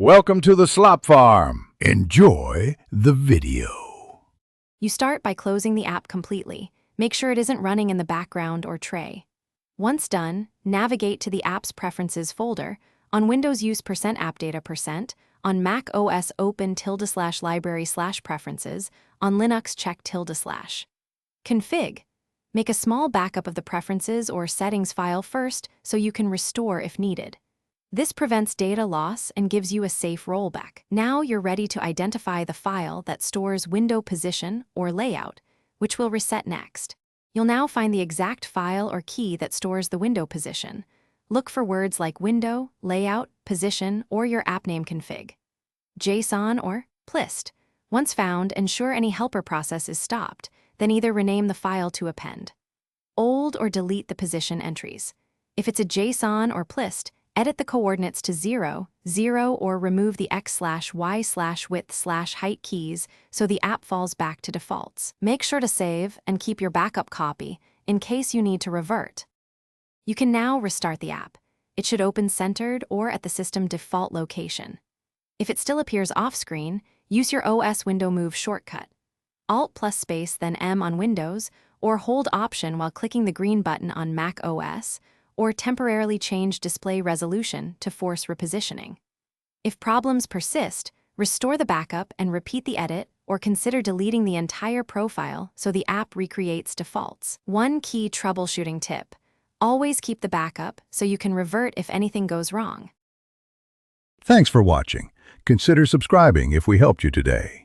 Welcome to the Slop Farm. Enjoy the video. You start by closing the app completely. Make sure it isn't running in the background or tray. Once done, navigate to the app's preferences folder. On Windows, use %appdata%. On Mac OS, open /library/preferences. On Linux, check /. Config. Make a small backup of the preferences or settings file first so you can restore if needed. This prevents data loss and gives you a safe rollback. Now you're ready to identify the file that stores window position or layout, which will reset next. You'll now find the exact file or key that stores the window position. Look for words like window, layout, position, or your app name config. JSON or plist. Once found, ensure any helper process is stopped, then either rename the file to append. Old or delete the position entries. If it's a JSON or plist, edit the coordinates to 0, 0, or remove the x/y/width/height keys so the app falls back to defaults. Make sure to save and keep your backup copy in case you need to revert. You can now restart the app. It should open centered or at the system default location. If it still appears off-screen, use your OS window move shortcut. Alt+space then M on Windows, or hold Option while clicking the green button on Mac OS, or temporarily change display resolution to force repositioning. If problems persist, restore the backup and repeat the edit, or consider deleting the entire profile so the app recreates defaults. One key troubleshooting tip: always keep the backup so you can revert if anything goes wrong. Thanks for watching. Consider subscribing if we helped you today.